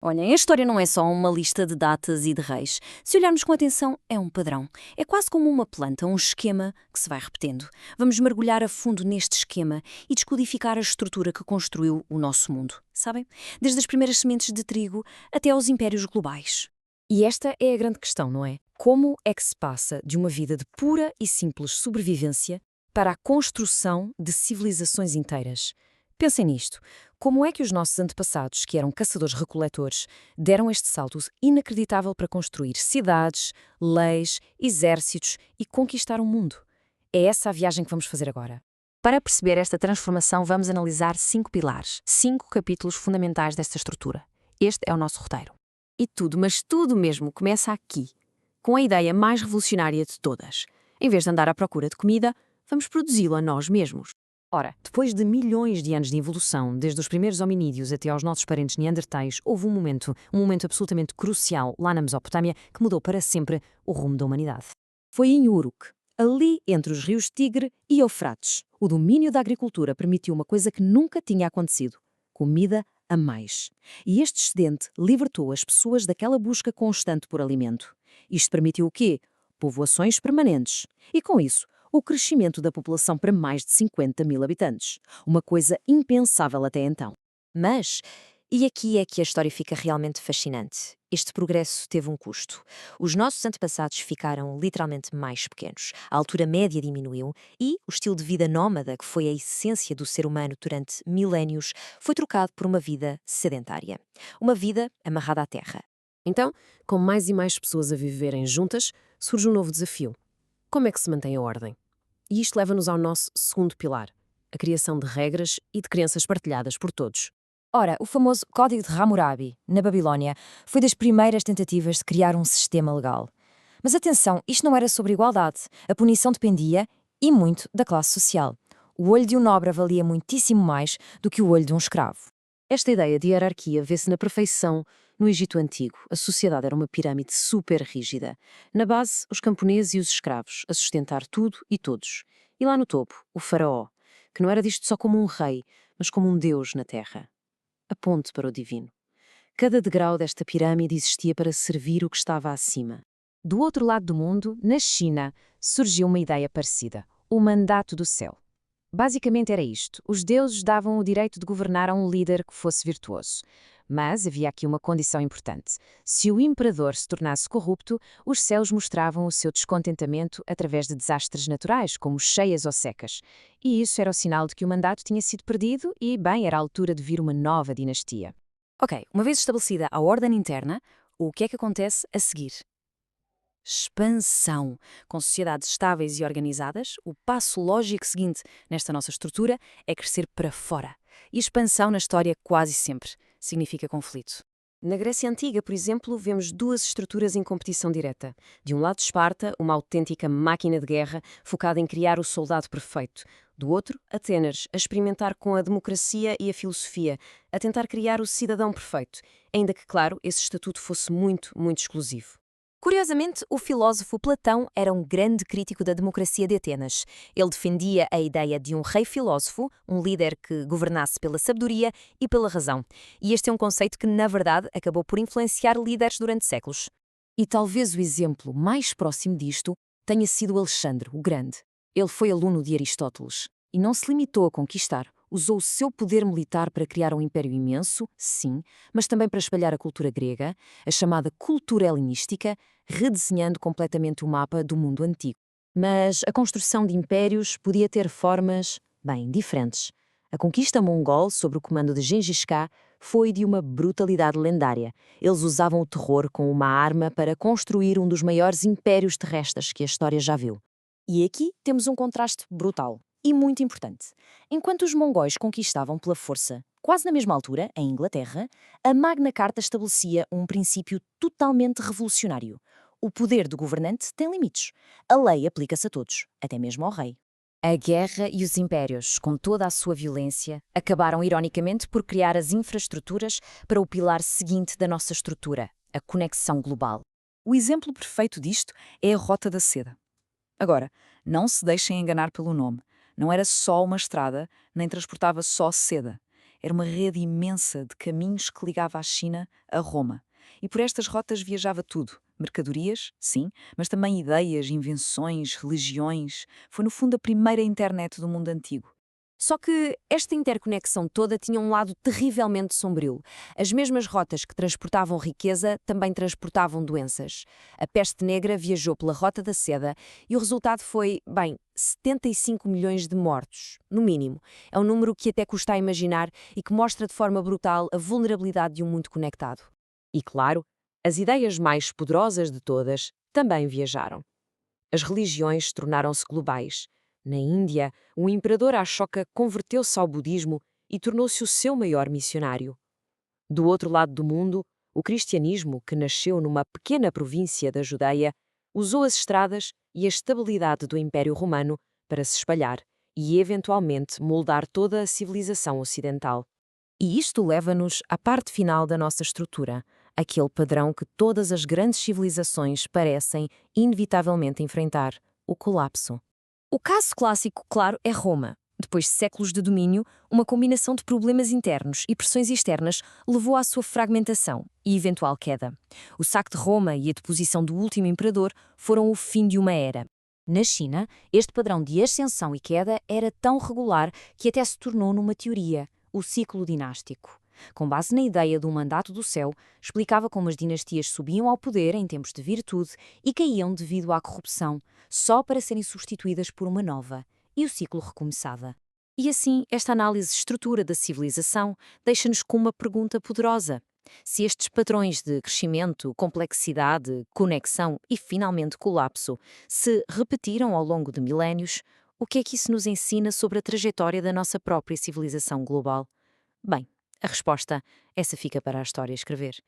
Olhem, a história não é só uma lista de datas e de reis. Se olharmos com atenção, é um padrão. É quase como uma planta, um esquema que se vai repetindo. Vamos mergulhar a fundo neste esquema e descodificar a estrutura que construiu o nosso mundo. Sabem? Desde as primeiras sementes de trigo até aos impérios globais. E esta é a grande questão, não é? Como é que se passa de uma vida de pura e simples sobrevivência para a construção de civilizações inteiras? Pensem nisto. Como é que os nossos antepassados, que eram caçadores-recoletores, deram este salto inacreditável para construir cidades, leis, exércitos e conquistar o mundo? É essa a viagem que vamos fazer agora. Para perceber esta transformação, vamos analisar 5 pilares, 5 capítulos fundamentais desta estrutura. Este é o nosso roteiro. E tudo, mas tudo mesmo, começa aqui, com a ideia mais revolucionária de todas. Em vez de andar à procura de comida, vamos produzi-la nós mesmos. Ora, depois de milhões de anos de evolução, desde os primeiros hominídeos até aos nossos parentes neandertais, houve um momento absolutamente crucial lá na Mesopotâmia que mudou para sempre o rumo da humanidade. Foi em Uruk, ali entre os rios Tigre e Eufrates. O domínio da agricultura permitiu uma coisa que nunca tinha acontecido: comida a mais. E este excedente libertou as pessoas daquela busca constante por alimento. Isto permitiu o quê? Povoações permanentes. E com isso, o crescimento da população para mais de 50 mil habitantes. Uma coisa impensável até então. Mas, e aqui é que a história fica realmente fascinante. Este progresso teve um custo. Os nossos antepassados ficaram literalmente mais pequenos. A altura média diminuiu e o estilo de vida nómada, que foi a essência do ser humano durante milénios, foi trocado por uma vida sedentária. Uma vida amarrada à terra. Então, com mais e mais pessoas a viverem juntas, surge um novo desafio. Como é que se mantém a ordem? E isto leva-nos ao nosso segundo pilar, a criação de regras e de crenças partilhadas por todos. Ora, o famoso Código de Hammurabi, na Babilónia, foi das primeiras tentativas de criar um sistema legal. Mas atenção, isto não era sobre igualdade. A punição dependia, e muito, da classe social. O olho de um nobre valia muitíssimo mais do que o olho de um escravo. Esta ideia de hierarquia vê-se na perfeição no Egito Antigo. A sociedade era uma pirâmide super rígida. Na base, os camponeses e os escravos, a sustentar tudo e todos. E lá no topo, o faraó, que não era visto só como um rei, mas como um deus na terra. A ponte para o divino. Cada degrau desta pirâmide existia para servir o que estava acima. Do outro lado do mundo, na China, surgiu uma ideia parecida: o mandato do céu. Basicamente era isto: os deuses davam o direito de governar a um líder que fosse virtuoso. Mas havia aqui uma condição importante. Se o imperador se tornasse corrupto, os céus mostravam o seu descontentamento através de desastres naturais, como cheias ou secas. E isso era o sinal de que o mandato tinha sido perdido e, bem, era a altura de vir uma nova dinastia. Ok, uma vez estabelecida a ordem interna, o que é que acontece a seguir? Expansão. Com sociedades estáveis e organizadas, o passo lógico seguinte nesta nossa estrutura é crescer para fora. E expansão na história quase sempre significa conflito. Na Grécia Antiga, por exemplo, vemos duas estruturas em competição direta. De um lado, Esparta, uma autêntica máquina de guerra focada em criar o soldado perfeito. Do outro, Atenas, a experimentar com a democracia e a filosofia, a tentar criar o cidadão perfeito, ainda que, claro, esse estatuto fosse muito, muito exclusivo. Curiosamente, o filósofo Platão era um grande crítico da democracia de Atenas. Ele defendia a ideia de um rei filósofo, um líder que governasse pela sabedoria e pela razão. E este é um conceito que, na verdade, acabou por influenciar líderes durante séculos. E talvez o exemplo mais próximo disto tenha sido Alexandre o Grande. Ele foi aluno de Aristóteles e não se limitou a conquistar. Usou o seu poder militar para criar um império imenso, sim, mas também para espalhar a cultura grega, a chamada cultura helenística, redesenhando completamente o mapa do mundo antigo. Mas a construção de impérios podia ter formas, bem, diferentes. A conquista mongol sob o comando de Gengis Khan foi de uma brutalidade lendária. Eles usavam o terror como uma arma para construir um dos maiores impérios terrestres que a história já viu. E aqui temos um contraste brutal. E muito importante. Enquanto os mongóis conquistavam pela força, quase na mesma altura, em Inglaterra, a Magna Carta estabelecia um princípio totalmente revolucionário. O poder do governante tem limites. A lei aplica-se a todos, até mesmo ao rei. A guerra e os impérios, com toda a sua violência, acabaram ironicamente por criar as infraestruturas para o pilar seguinte da nossa estrutura, a conexão global. O exemplo perfeito disto é a Rota da Seda. Agora, não se deixem enganar pelo nome. Não era só uma estrada, nem transportava só seda. Era uma rede imensa de caminhos que ligava a China a Roma. E por estas rotas viajava tudo. Mercadorias, sim, mas também ideias, invenções, religiões. Foi, no fundo, a primeira internet do mundo antigo. Só que esta interconexão toda tinha um lado terrivelmente sombrio. As mesmas rotas que transportavam riqueza também transportavam doenças. A peste negra viajou pela Rota da Seda e o resultado foi, 75 milhões de mortos, no mínimo. É um número que até custa a imaginar e que mostra de forma brutal a vulnerabilidade de um mundo conectado. E claro, as ideias mais poderosas de todas também viajaram. As religiões tornaram-se globais. Na Índia, o imperador Ashoka converteu-se ao budismo e tornou-se o seu maior missionário. Do outro lado do mundo, o cristianismo, que nasceu numa pequena província da Judeia, usou as estradas e a estabilidade do Império Romano para se espalhar e, eventualmente, moldar toda a civilização ocidental. E isto leva-nos à parte final da nossa estrutura, aquele padrão que todas as grandes civilizações parecem inevitavelmente enfrentar: o colapso. O caso clássico, claro, é Roma. Depois de séculos de domínio, uma combinação de problemas internos e pressões externas levou à sua fragmentação e eventual queda. O saque de Roma e a deposição do último imperador foram o fim de uma era. Na China, este padrão de ascensão e queda era tão regular que até se tornou numa teoria, o ciclo dinástico. Com base na ideia do mandato do céu, explicava como as dinastias subiam ao poder em tempos de virtude e caíam devido à corrupção, só para serem substituídas por uma nova, e o ciclo recomeçava. E assim, esta análise estrutura da civilização deixa-nos com uma pergunta poderosa. Se estes padrões de crescimento, complexidade, conexão e, finalmente, colapso se repetiram ao longo de milénios, o que é que isso nos ensina sobre a trajetória da nossa própria civilização global? Bem, a resposta, essa fica para a história escrever.